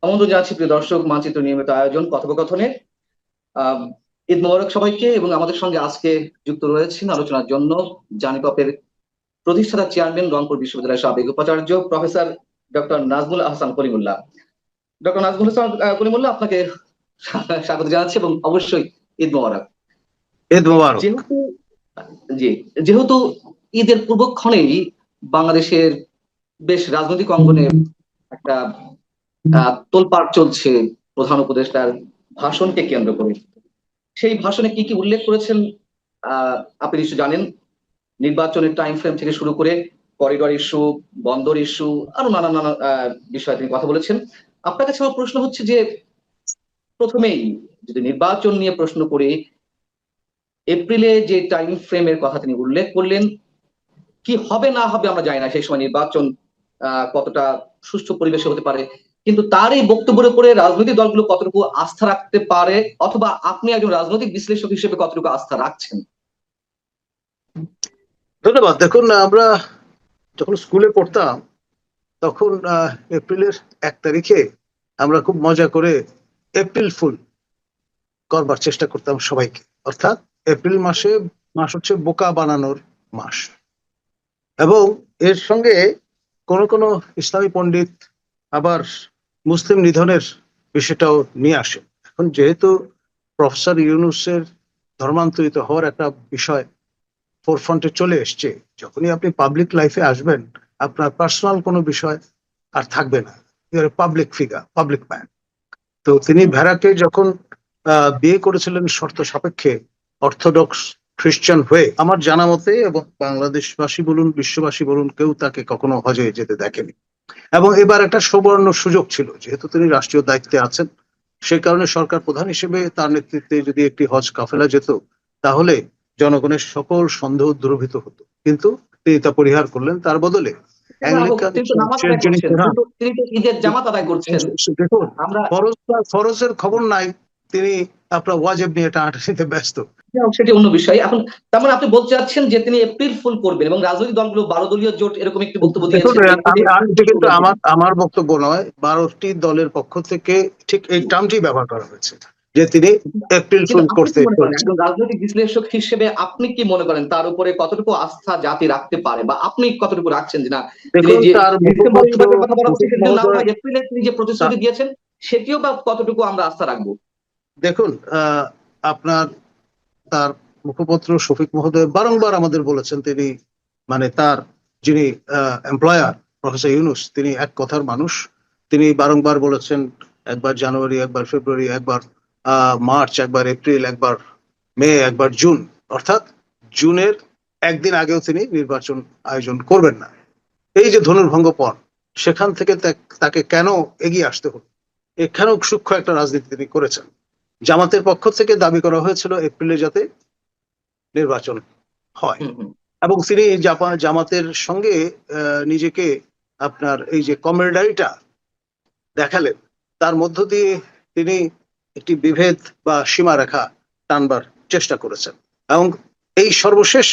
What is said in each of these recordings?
আমন্ত্রণ জানাচ্ছি প্রিয় দর্শক, মানচিত্র নিয়মিত আয়োজন কথোপকথনের। আহ ঈদ মোবারক সবাইকে। এবং আমাদের সঙ্গে আজকে যুক্ত রয়েছেন আলোচনার জন্য জানিকপের প্রতিষ্ঠাতা চেয়ারম্যান, রংপুর বিশ্ববিদ্যালয়ের সাবেক উপাচার্য professor doctor Nazmul Ahsan Kalimullah. Doctor Nazmul Hasan Kalimullah, আপনাকে স্বাগত জানাচ্ছি এবং অবশ্যই ঈদ মোবারক। ঈদ মোবারক। যেহেতু জি যেহেতু ঈদের পূর্বক্ষণেই বাংলাদেশের বেশ রাজনৈতিক অঙ্গনে একটা তোলপাড় চলছে প্রধান উপদেষ্টার ভাষণকে কেন্দ্র করে। সেই ভাষণে কি কি উল্লেখ করেছেন আপনি নিশ্চয় জানেন। নির্বাচনের টাইম ফ্রেম থেকে শুরু করে করিডর ইস্যু, বন্দর ইস্যু, আরো নানান নানা বিষয়ে তিনি কথা বলেছেন। আপনার কাছে আমার প্রশ্ন হচ্ছে যে, প্রথমেই যদি নির্বাচন নিয়ে প্রশ্ন করি, এপ্রিলে যে টাইম ফ্রেমের কথা তিনি উল্লেখ করলেন, কি হবে না হবে আমরা জানি না, সেই সময় নির্বাচন কতটা সুষ্ঠু পরিবেশে হতে পারে, কিন্তু তার এই বক্তব্যের উপরে রাজনৈতিক দলগুলো কতটুকু আস্থা রাখতে পারে, অথবা আপনি একজন রাজনৈতিক বিশ্লেষক হিসেবে কতটুকু আস্থা রাখছেন? ধন্যবাদ। দেখুন, আমরা যখন স্কুলে পড়তাম তখন এপ্রিলের 1 তারিখে আমরা খুব মজা করে এপ্রিল ফুল করবার চেষ্টা করতাম সবাইকে। অর্থাৎ এপ্রিল মাস হচ্ছে বোকা বানানোর মাস, এবং এর সঙ্গে কোনো কোনো ইসলামী পণ্ডিত আবার মুসলিম নিধনের বিষয়টাও নিয়ে আসে। এখন যেহেতু প্রফেসর ইউনূসের ধর্মান্তরিত হওয়ার একটা বিষয় ফোরফ্রন্টে চলে এসছে, যখনই আপনি পাবলিক লাইফে আসবেন আপনার পার্সোনাল কোনো বিষয় আর থাকবে না। Your public figure, public man. তো তিনি ভেড়াকে যখন বিয়ে করেছিলেন শর্ত সাপেক্ষে, অর্থোডক্স খ্রিস্টান হয়ে, আমার জানা মতে, এবং বাংলাদেশবাসী বলুন বিশ্ববাসী বলুন, কেউ তাকে কখনো হজে যেতে দেখেনি। এবং এবার একটা সুবর্ণ সুযোগ ছিল, যেহেতু তিনি রাষ্ট্রীয় দায়িত্বে আছেন, সে কারণে সরকার প্রধান হিসেবে তার নেতৃত্বে যদি একটি হজ কাফেলা যেত, তাহলে জনগণের সকল সন্দেহ দূরীভূত হতো। কিন্তু তিনি তা পরিহার করলেন। তার বদলে অ্যাংলিকান চার্চের যিনি প্রধান, ঈদের জামাত আদায় করছেন, দেখুন, আমরা ফরজের খবর নাই, তিনি আপনার ওয়াজেব নিয়ে টানাটানিতে ব্যস্ত। সেটি অন্য বিষয়। এখন তার মানে আপনি বলতে চাচ্ছেন যে তিনি এপ্রিল ফুল করবেন, এবং রাজনৈতিক দলগুলো 12 দলীয় জোট এরকম একটি বক্তব্য দিয়েছে। কিন্তু আমার বক্তব্য নয়, 12টি দলের পক্ষ থেকে ঠিক এই টার্মটি ব্যবহার করা হয়েছে যে তিনি এপ্রিল ফুল করতে। একজন রাজনৈতিক বিশ্লেষক হিসেবে আপনি কি মনে করেন তার উপরে কতটুকু আস্থা জাতি রাখতে পারে, বা আপনি কতটুকু রাখছেন যে না, এপ্রিলে তিনি যে প্রতিশ্রুতি দিয়েছেন সেটিও বা কতটুকু আমরা আস্থা রাখবো? দেখুন, আপনার তার মুখপত্র শফিক মহোদয় বারংবার আমাদের বলেছেন, তিনি মানে তার যিনি এমপ্লয়ার প্রফেসর ইউনূস, তিনি এক কথার মানুষ। তিনি বারংবার বলেছেন, একবার জানুয়ারি, একবার ফেব্রুয়ারি, একবার মার্চ, একবার এপ্রিল, একবার মে, একবার জুন। অর্থাৎ জুনের একদিন আগেও তিনি নির্বাচন আয়োজন করবেন না। এই যে ধনুর্ভঙ্গ পণ, সেখান থেকে তাকে কেন এগিয়ে আসতে হলো, এখানেও সূক্ষ্ম একটা রাজনীতি তিনি করেছেন। জামাতের পক্ষ থেকে দাবি করা হয়েছিল এপ্রিলে যাতে নির্বাচন হয়, এবং তিনি জামাতের সঙ্গে নিজেকে আপনার এই যে কমরেডারিটা দেখালেন, তার মধ্য দিয়ে তিনি একটি বিভেদ বা সীমারেখা টানবার চেষ্টা করেছেন, এবং এই সর্বশেষ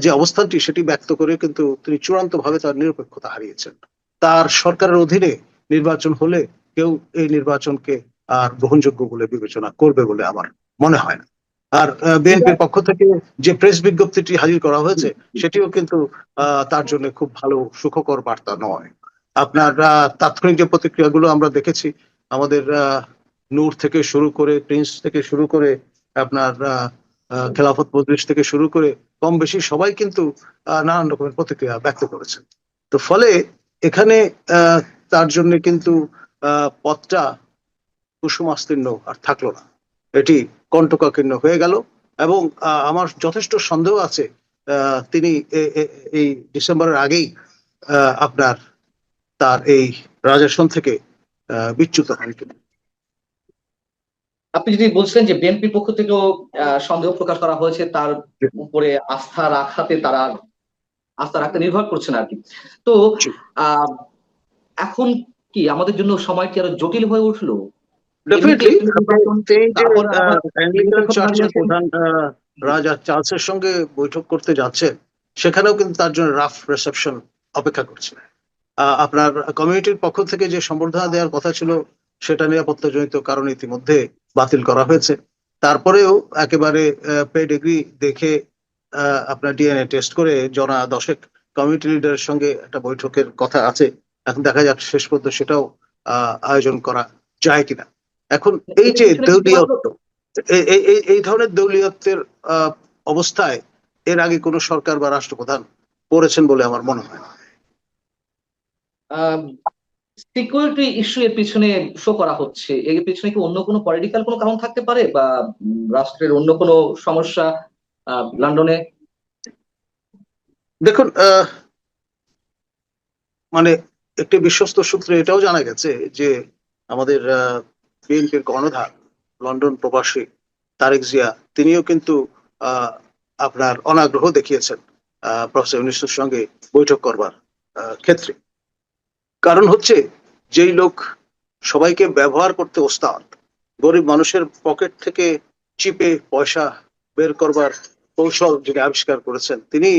যে অবস্থানটি সেটি ব্যক্ত করে কিন্তু তিনি চূড়ান্তভাবে তার নিরপেক্ষতা হারিয়েছেন। তার সরকারের অধীনে নির্বাচন হলে কেউ এই নির্বাচনকে আর গ্রহণযোগ্য বলে বিবেচনা করবে বলে আমার মনে হয় না। আর বিএনপির পক্ষ থেকে যে প্রেস বিজ্ঞপ্তিটি হাজির করা হয়েছে সেটিও কিন্তু তার জন্য খুব ভালো সুখকর বার্তা নয়। আপনার তাৎক্ষণিক যে প্রতিক্রিয়াগুলো আমরা দেখেছি, আমাদের নূর থেকে শুরু করে, প্রিন্স থেকে শুরু করে, আপনার খেলাফত মজলিস থেকে শুরু করে, কম বেশি সবাই কিন্তু নানান রকমের প্রতিক্রিয়া ব্যক্ত করেছেন। তো ফলে এখানে তার জন্য কিন্তু পথটা কুসুমাস্তীর্ণ আর থাকলো না, এটি কণ্টকাকীর্ণ হয়ে গেল। এবং আমার যথেষ্ট সন্দেহ আছে তিনি এই ডিসেম্বরের আগেই আপনার তার এই রাজাসন থেকে বিচ্যুত হন কিনা। আপনি যদি বলছিলেন যে বিএনপির পক্ষ থেকেও সন্দেহ প্রকাশ করা হয়েছে, তার উপরে আস্থা রাখাতে তারা আস্থা রাখতে নির্ভর করছেন আর কি। তো এখন কি আমাদের জন্য সময়টি আরো জটিল হয়ে উঠলো? রাজা চার্লসের সঙ্গে বৈঠক করতে যাচ্ছেন, সেখানেও কিন্তু তার জন্য রাফ রিসেপশন অপেক্ষা করছে। আপনার কমিউনিটির পক্ষ থেকে যে সম্বর্ধনা দেওয়ার কথা ছিল সেটা নিরাপত্তাজনিত কারণে ইতিমধ্যে বাতিল করা হয়েছে। তারপরেও একেবারে পেডিগ্রি দেখে আপনার ডিএনএ টেস্ট করে জনা 10 কমিউনিটি লিডারের সঙ্গে একটা বৈঠকের কথা আছে। এখন দেখা যাক শেষ পর্যন্ত সেটাও আয়োজন করা যায় কিনা। এখন এই এর যে পিছনে কি শুধুমাত্র দলীয়ত্ব, এই ধরনের দলীয়ত্বের অবস্থায় এর আগে কোনো সরকার বা রাষ্ট্রপ্রধান পড়েছেন বলে আমার মনে হয় না। সিকিউরিটি ইস্যু এর পিছনে শো করা হচ্ছে, এর পিছনে কি অন্য কোনো পলিটিক্যাল কোনো কারণ থাকতে পারে, বা রাষ্ট্রের অন্য কোনো সমস্যা লন্ডনে? দেখুন, মানে একটি বিশ্বস্ত সূত্রে এটাও জানা গেছে যে আমাদের বিএনপির কর্ণধার লন্ডন প্রবাসী তারেক জিয়া তিনিও কিন্তু আহ, আপনার অনাগ্রহ দেখিয়েছেন প্রফেসর ইউনূসের সঙ্গে বৈঠক করবার ক্ষেত্রে। কারণ হচ্ছে, যেই লোক সবাইকে ব্যবহার করতে ওস্তাদ, গরিব মানুষের পকেট থেকে চিপে পয়সা বের করবার কৌশল যিনি আবিষ্কার করেছেন, তিনি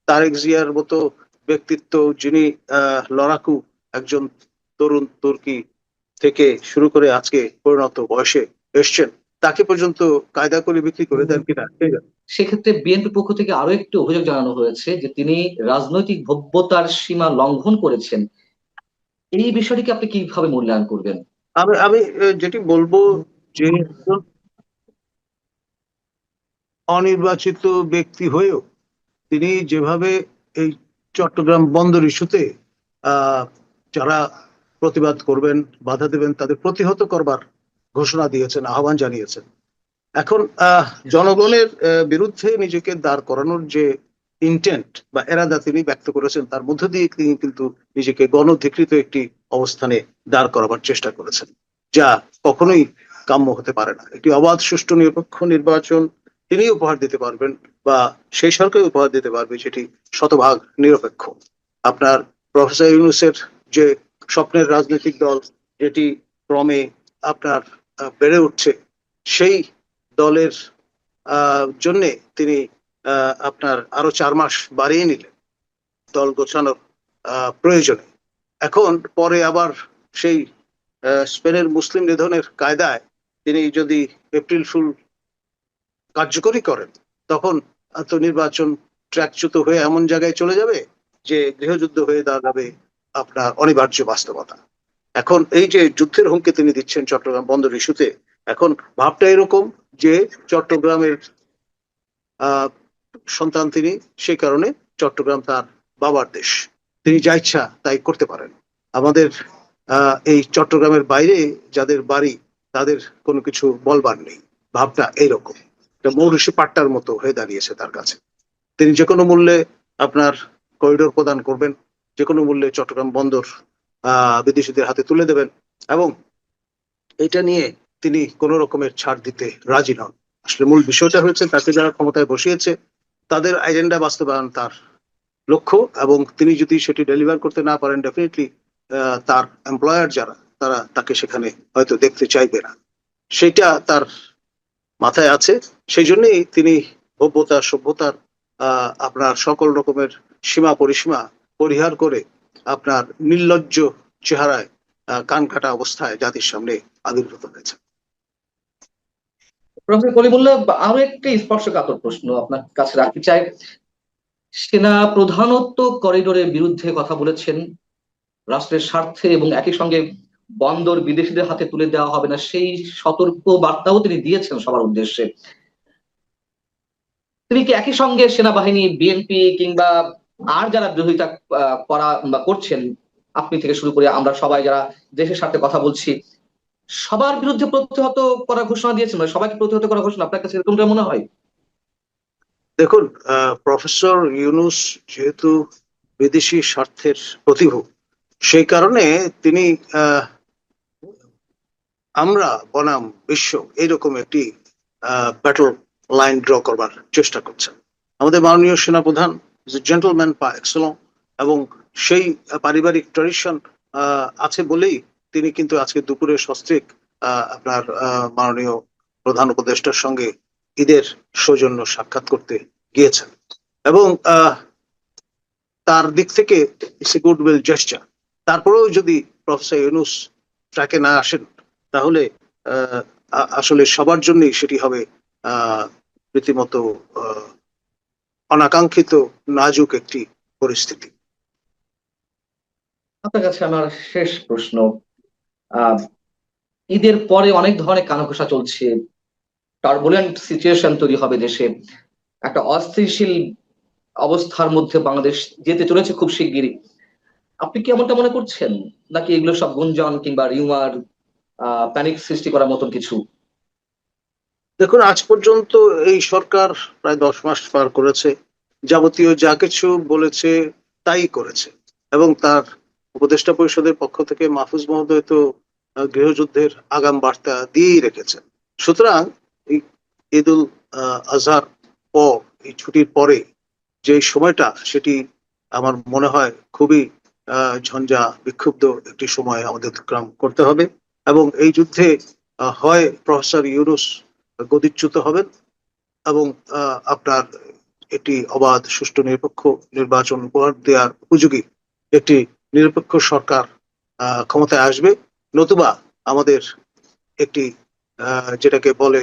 তারেক জিয়ার মতো ব্যক্তিত্ব, যিনি লড়াকু একজন তরুণ তুর্কি থেকে শুরু করে আজকে পরিণত বয়সে এসছেন, তাকে পর্যন্ত কায়দা করে বিক্রি করে দেন কিনা কে জানে। সেক্ষেত্রে বিএনপির পক্ষ থেকে আরো একটি অভিযোগ জানানো হয়েছে যে তিনি রাজনৈতিক ভব্যতার সীমা লঙ্ঘন করেছেন। এই বিষয়টিকে আপনি কিভাবে মূল্যায়ন করবেন? আমি আমি যেটি বলবো, যে একজন অনির্বাচিত ব্যক্তি হয়েও তিনি যেভাবে এই চট্টগ্রাম বন্দর ইস্যুতে আহ যারা প্রতিবাদ করবেন, বাধা দেবেন, তাদের প্রতিহত করবার ঘোষণা দিয়েছেন, আহ্বান জানিয়েছেন। এখন জনগণের বিরুদ্ধে নিজেকে দাঁড় করানোর যে ইন্টেন্ট বা এরাদা তিনি ব্যক্ত করেছেন, তার মধ্য দিয়ে তিনি কিন্তু নিজেকে গণধিকৃত একটি অবস্থানে দাঁড় করাবার চেষ্টা করেছেন, যা কখনোই কাম্য হতে পারে না। একটি অবাধ, সুষ্ঠু, নিরপেক্ষ নির্বাচন তিনি উপহার দিতে পারবেন, বা সেই সরকার উপহার দিতে পারবে যেটি শতভাগ নিরপেক্ষ। আপনার প্রফেসর ইউনূসের যে স্বপ্নের রাজনৈতিক দল, যেটি ক্রমে আপনার বেড়ে উঠছে, সেই দলের জন্য তিনি আপনার আরো 4 মাস বাড়িয়ে নিলেন দল গোছানোর প্রয়োজনে। এখন পরে আবার সেই স্পেনের মুসলিম নিধনের কায়দায় তিনি যদি এপ্রিল ফুল কার্যকরী করেন, তখন তো নির্বাচন ট্র্যাকচ্যুত হয়ে এমন জায়গায় চলে যাবে যে গৃহযুদ্ধ হয়ে দাঁড়াবে আপনার অনিবার্য বাস্তবতা। এখন এই যে যুদ্ধের হুমকি তিনি দিচ্ছেন চট্টগ্রাম বন্দর ইস্যুতে, এখন ভাবটা এরকম যে চট্টগ্রামের সন্তান তিনি, সেই কারণে চট্টগ্রাম তার বাবার দেশ, তিনি যা ইচ্ছা তাই করতে পারেন। আমাদের এই চট্টগ্রামের বাইরে যাদের বাড়ি, তাদের কোনো কিছু বলবার নেই। ভাবটা এইরকম, মৌরুষি পাট্টার মতো হয়ে দাঁড়িয়েছে তার কাছে। তিনি যে কোনো মূল্যে আপনার করিডোর প্রদান করবেন, যে কোনো মূল্যে চট্টগ্রাম বন্দর বিদেশিদের হাতে তুলে দেবেন, এবং এটা নিয়ে তিনি কোন রকমের ছাড় দিতে রাজি নন। আসলে মূল বিষয়টা হচ্ছে, তাকে যারা ক্ষমতায় বসিয়েছে তাদের এজেন্ডা বাস্তবায়ন তার লক্ষ্য, এবং তিনি যদি সেটি ডেলিভার করতে না পারেন, ডেফিনেটলি তার এমপ্লয়ার যারা, তারা তাকে সেখানে হয়তো দেখতে চাইবে না। সেটা তার মাথায় আছে। সেই জন্যই তিনি ভব্যতা, সভ্যতার আপনার সকল রকমের সীমা পরিসীমা পরিহার করে আপনার নির্লজ্জ চেহারায় কান কাটা অবস্থায় জাতির সামনে আবির্ভূত হয়েছে। প্রফেসর কলিমুল্লাহ, আরো একটি স্পর্শকাতর প্রশ্ন আপনার কাছে রাখতে চাই। সেনা প্রধানত করিডোরের বিরুদ্ধে কথা বলেছেন, রাষ্ট্রের স্বার্থে, এবং একই সঙ্গে বন্দর বিদেশিদের হাতে তুলে দেওয়া হবে না সেই সতর্ক বার্তাও তিনি দিয়েছেন সবার উদ্দেশ্যে। তিনি কি একই সঙ্গে সেনাবাহিনী, বিএনপি কিংবা আর যারা বিরোধিতা করা বা করছেন, আপনি থেকে শুরু করে আমরা সবাই যারা দেশের স্বার্থে কথা বলছি, সবার বিরুদ্ধে প্রতিহত করার ঘোষণা দিয়েছেন, মানে সবাইকে প্রতিহত করার ঘোষণা আপনার কাছে এরকমটা মনে হয়? দেখুন, প্রফেসর ইউনূস যেহেতু বিদেশি স্বার্থের প্রতিভূ, সেই কারণে তিনি আমরা বনাম বিশ্ব এইরকম একটি ব্যাটল লাইন ড্র করবার চেষ্টা করছেন। আমাদের মাননীয় সেনাপ্রধান জেন্টলম্যান পা এক্সেলন, এবং সেই পারিবারিক ট্র্যাডিশন আছে বলেই তিনি কিন্তু আজকে দুপুরে সস্ত্রীক আপনার মাননীয় প্রধান উপদেষ্টার সঙ্গে ঈদের সৌজন্য সাক্ষাৎ করতে গিয়েছেন, এবং তার দিক থেকে ইটস এ গুডউইল জেস্চার। তারপরেও যদি প্রফেসর ইউনূস ট্র্যাকে না আসেন, তাহলে আসলে সবার জন্যই সেটি হবে রীতিমতো অনাকাঙ্ক্ষিত নাজুক একটি পরিস্থিতি। আপনার কাছে আমার শেষ প্রশ্ন, আহ ঈদের পরে অনেক ধরনের কানাঘুষা চলছে, টার্বুলেন্ট সিচুয়েশন তৈরি হবে দেশে, একটা অস্থিতিশীল অবস্থার মধ্যে বাংলাদেশ যেতে চলেছে খুব শিগগিরই। আপনি কি এমনটা মনে করছেন, নাকি এগুলো সব গুঞ্জন কিংবা রিউমার, প্যানিক সৃষ্টি করার মতন কিছু? দেখুন, আজ পর্যন্ত এই সরকার প্রায় 10 মাস পার করেছে, যাবতীয় যা কিছু বলেছে তাই করেছে, এবং তার উপদেষ্টা পরিষদের পক্ষ থেকে মাহফুজ মহোদয় তো গৃহযুদ্ধের আগাম বার্তা দিয়েই রেখেছেন। সুতরাং এই ঈদুল আজহার পর, এই ছুটির পরে যে সময়টা, সেটি আমার মনে হয় খুবই ঝঞ্ঝা বিক্ষুব্ধ একটি সময় আমাদের অতিক্রম করতে হবে, এবং এই যুদ্ধে হয় প্রফেসর ইউনূস গদিচ্যুত হবেন, এবং আপনার একটি অবাধ সুষ্ঠু নিরপেক্ষ নির্বাচন উপহার দেওয়ার উপযোগী একটি নিরপেক্ষ সরকার ক্ষমতায় আসবে, নতুবা আমাদের একটি যেটাকে বলে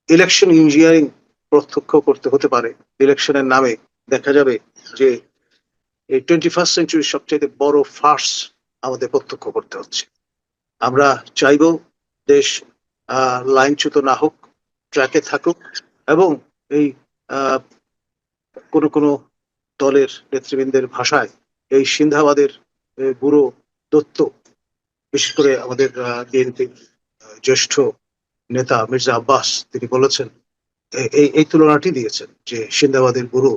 ইলেকশন ইঞ্জিনিয়ারিং প্রত্যক্ষ করতে হতে পারে। ইলেকশনের নামে দেখা যাবে যে এই 21st সেঞ্চুরির সবচেয়ে বড় ফার্স আমাদের প্রত্যক্ষ করতে হচ্ছে। আমরা চাইব দেশ লাইনচ্যুত না হোক, ট্র্যাকে থাকুক, এবং এই কোন কোন দলের নেতৃবৃন্দের ভাষায় এই সিন্ধাবাদের বুড়ো দত্ত, বিশেষ করে আমাদের বিএনপির জ্যেষ্ঠ নেতা মির্জা আব্বাস, তিনি বলেছেন, এই এই তুলনাটি দিয়েছেন যে সিন্ধাবাদের বুড়ো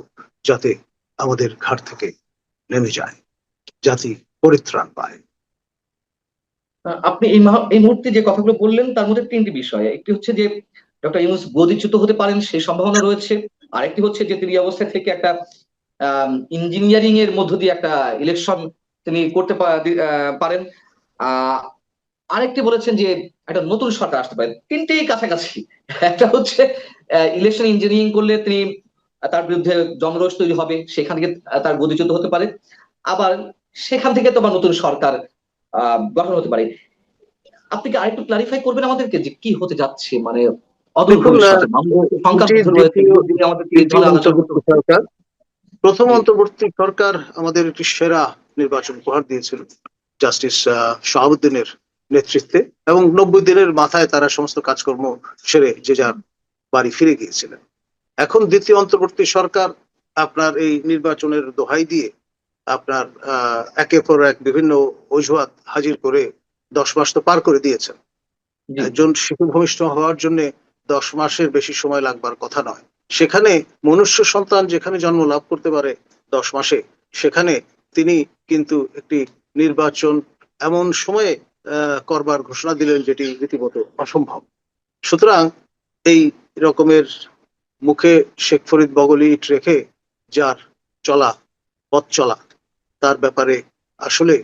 যাতে আমাদের ঘাট থেকে নেমে যায়, জাতি পরিত্রাণ পায়। আপনি এই মুহূর্তে যে কথাগুলো বললেন তার মধ্যে তিনটি বিষয়, একটি হচ্ছে যে ডক্টর ইউনূস গদিচ্যুত হতে পারেন সেই সম্ভাবনা রয়েছে, আরেকটি হচ্ছে যে তিনি এই অবস্থা থেকে একটা ইঞ্জিনিয়ারিং এর মধ্য দিয়ে একটা ইলেকশন তিনি করতে পারেন, আহ আরেকটি বলেছেন যে একটা নতুন সরকার আসতে পারে। তিনটেই কাছাকাছি। একটা হচ্ছে ইলেকশন ইঞ্জিনিয়ারিং করলে তিনি তার বিরুদ্ধে জনরোষ তৈরি হবে, সেখান থেকে তার গদিচ্যুত হতে পারে, আবার সেখান থেকে তোমার নতুন সরকার গঠন হতে পারে। আপনি কি আরেকটু ক্লারিফাই করবেন আমাদেরকে যে কি হতে যাচ্ছে, মানে অদূর দেখুন, ভবিষ্যতে সংখ্যা এটি রয়েছে, যদি আমাদেরকে এই দ্বিতীয় ধরনের আলোচনা করতে অন্তর্বর্তী হতো। সরকার। প্রথম জি। অন্তর্বর্তী সরকার আমাদের একটি সেরা নির্বাচন উপহার দিয়েছিল জাস্টিস শাহাবুদ্দিনের নেতৃত্বে, এবং 90 দিনের মাথায় তারা সমস্ত কাজকর্ম সেরে যে যার বাড়ি ফিরে গিয়েছিলেন। এখন দ্বিতীয় অন্তর্বর্তী সরকার আপনার এই নির্বাচনের দোহাই দিয়ে আপনার একের পর এক বিভিন্ন অজুহাত হাজির করে 10 মাস তো পার করে দিয়েছেন। জি। একজন শিশু ভূমিষ্ঠ হওয়ার জন্য 10 মাসের বেশি সময় লাগবার কথা নয়। সেখানে মনুষ্য সন্তান যেখানে জন্ম লাভ করতে পারে 10 মাসে, সেখানে তিনি কিন্তু একটি নির্বাচন এমন সময়ে করবার ঘোষণা দিলেন যেটি রীতিমতো অসম্ভব। সুতরাং এই রকমের মুখে শেখ ফরিদ বগলি ইট রেখে যার চলা, পথ চলা, তার ব্যাপারে আসলে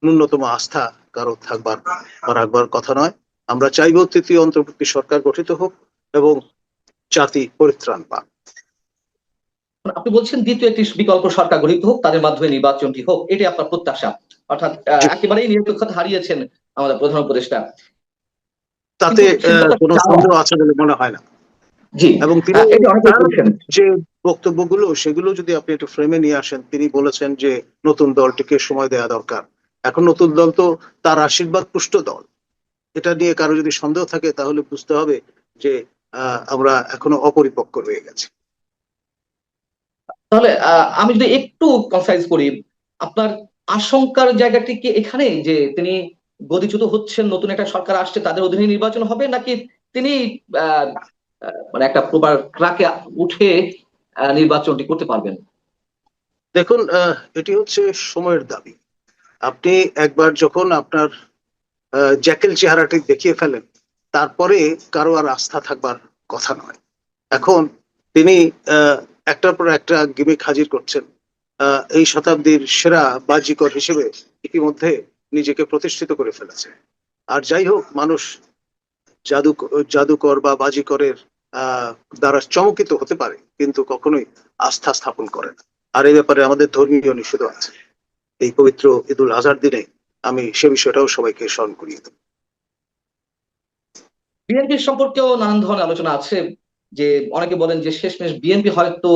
ন্যূনতম আস্থা কারো থাকবার বা রাখবার কথা নয়। আমরা চাইব তৃতীয় অন্তর্বর্তী সরকার গঠিত হোক এবং জাতি পরিত্রাণ পাক। আপনি বলছেন দ্বিতীয় একটি বিকল্প সরকার গঠিত হোক, তাদের মাধ্যমে নির্বাচনটি হোক, এটাই আপনার প্রত্যাশা। অর্থাৎ একেবারেই নিরপেক্ষতা হারিয়েছেন আমাদের প্রধান উপদেষ্টা, তাতে কিন্তু সেটা তো কোনো চাওয়া। সন্দেহ আছে বলে মনে হয় না। জি। এবং তিনি এটা অনেকেই তার বলছেন। যে বক্তব্যগুলো, সেগুলো যদি আপনি একটু ফ্রেমে নিয়ে আসেন, তিনি বলেছেন যে নতুন দলটিকে সময় দেওয়া দরকার। এখন নতুন দল তো তার আশীর্বাদ পুষ্ট দল। এটা নিয়ে কারো যদি সন্দেহ থাকে তাহলে বুঝতে হবে যে আমরা এখনো অপরিপক্ক রয়ে গেছি। তাহলে আমি যদি একটু কনসাইজ করি, আপনার আশঙ্কার জায়গাটি কি এখানে যে তিনি গদিচ্যুত হচ্ছেন, নতুন একটা সরকার আসছে, তাদের অধীনে নির্বাচন হবে, নাকি তিনি আহ, মানে একটা প্রপার ট্রাকে উঠে নির্বাচনটি করতে পারবেন? দেখুন, এটি হচ্ছে সময়ের দাবি। আপনি একবার যখন আপনার জ্যাকেল চেহারাটি দেখিয়ে ফেলেন, তারপরে কারো আর আস্থা থাকবার কথা নয়। এখন তিনি একটার পর একটা গিমিক হাজির করছেন। এই শতাব্দীর সেরা বাজিকর হিসেবে ইতিমধ্যে নিজেকে প্রতিষ্ঠিত করে ফেলেছে। আর যাই হোক, মানুষ জাদু জাদুকর বা বাজিকরের দ্বারা চমকিত হতে পারে, কিন্তু কখনোই আস্থা স্থাপন করে না। আর এই ব্যাপারে আমাদের ধর্মীয় নিষেধ আছে। এই পবিত্র ঈদুল আজহার দিনে আমি সে বিষয়টাও সবাইকে স্মরণ করিয়ে দেব। বিএনপি সম্পর্কেও নানান ধরনের আলোচনা আছে, যে অনেকে বলেন যে শেষমেশ বিএনপি হয়তো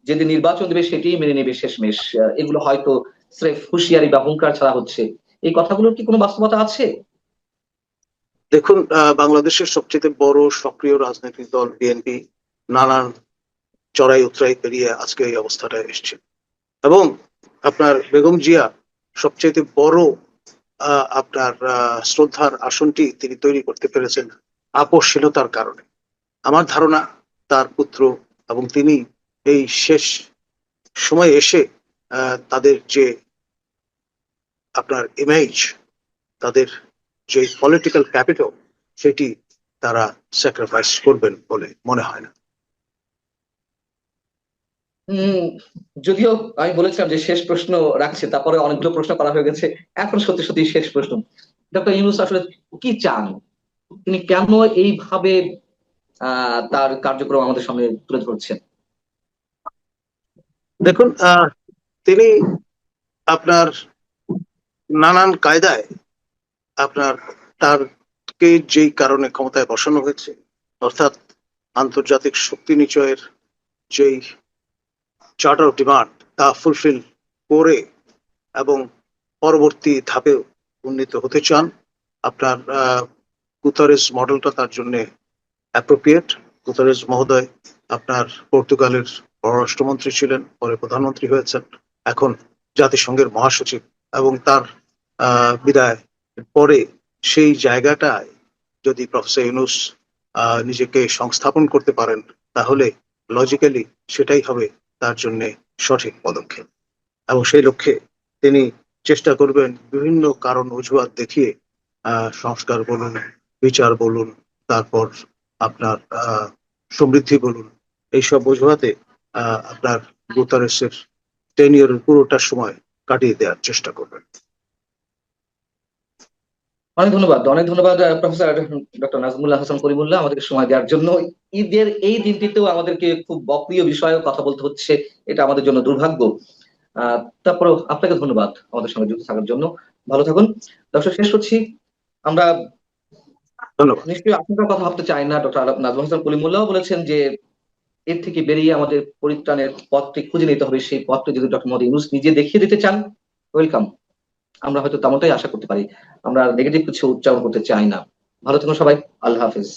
যেদিন নির্বাচন দেবে সেটিই মেনে নেবে শেষমেশ। এগুলো হয়তো স্রেফ হুঁশিয়ারি বা হুঙ্কার ছাড়া হচ্ছে। এই কথাগুলোর কি কোনো বাস্তবতা আছে? দেখুন, বাংলাদেশের সবচেয়ে বড় সক্রিয় রাজনৈতিক দল বিএনপি নানান চড়াই উতরাই পেরিয়ে আজকে এই অবস্থাটায় এসছে। এবং আপনার বেগম জিয়া সবচেয়ে বড় আপনার শ্রদ্ধার আসনটি তিনি তৈরি করতে পেরেছেন আপসহীনতার কারণে। আমার ধারণা তার পুত্র এবং তিনি এই শেষ সময় এসে তাদের যে আপনার ইমেজ, তাদের যে পলিটিক্যাল ক্যাপিটাল, সেটি তারা স্যাক্রিফাইস করবেন বলে মনে হয় না। উম যদিও আমি বলেছিলাম যে শেষ প্রশ্ন রাখছি, তারপরে অনেকগুলো প্রশ্ন করা হয়ে গেছে। এখন সত্যি সত্যি শেষ প্রশ্ন, ডক্টর ইউনূস আসলে কি চান? তিনি কেন এইভাবে তার কার্যক্রম আমাদের সামনে তুলে ধরছেন? দেখুন, তিনি আপনার নানান কায়দায় আপনার তারকে যেই কারণে ক্ষমতায় বসানো হয়েছে, অর্থাৎ আন্তর্জাতিক শক্তি নিচয়ের যেই চার্টার অফ ডিমান্ড, তা ফুলফিল করে এবং পরবর্তী ধাপে উন্নীত হতে চান। আপনার গুতারেস মডেলটা তার জন্য অ্যাপ্রোপ্রিয়েট। গুতারেস মহোদয় আপনার পর্তুগালের পররাষ্ট্রমন্ত্রী ছিলেন, পরে প্রধানমন্ত্রী হয়েছেন, এখন জাতিসংঘের মহাসচিব। এবং তার বিদায় পরে সেই জায়গাটায় যদি প্রফেসর ইউনূস নিজেকে সংস্থাপন করতে পারেন, তাহলে লজিক্যালি সেটাই হবে তার জন্য সঠিক পদক্ষেপ। এবং সেই লক্ষ্যে তিনি চেষ্টা করবেন বিভিন্ন কারণ অজুহাত দেখিয়ে সংস্কার বলুন, বিচার বলুন, তারপর আপনার সমৃদ্ধি বলুন, এইসব অজুহাতে আপনার গুতারেসের টেনিয়রের পুরোটা সময় কাটিয়ে দেওয়ার চেষ্টা করবেন। অনেক ধন্যবাদ, অনেক ধন্যবাদ প্রফেসর ডক্টর নাজমুল্লাহ হাসান করিমুল্লাহ, আমাদেরকে সময় দেওয়ার জন্য। ঈদের এই দিনটিতেও আমাদেরকে খুব অপ্রিয় বিষয়ে কথা বলতে হচ্ছে, এটা আমাদের জন্য দুর্ভাগ্য। তারপরেও আপনাকে ধন্যবাদ আমাদের সঙ্গে যুক্ত থাকার জন্য। ভালো থাকুন। দর্শক, শেষ করছি আমরা। ধন্যবাদ। নিশ্চয়ই আপনার কথা ভাবতে চাই না, ডক্টর নাজমুল হাসান কলিমুল্লাহ বলেছেন যে এর থেকে বেরিয়ে আমাদের পরিত্রাণের পথটি খুঁজে নিতে হবে। সেই পথটি যদি ডক্টর মোহাম্মদ ইউনূস নিজে দেখিয়ে দিতে চান, ওয়েলকাম। আমরা হয়তো তেমনটাই আশা করতে পারি। আমরা নেগেটিভ কিছু উচ্চারণ করতে চাই না। ভালো থাকুন সবাই। আল্লাহ হাফেজ।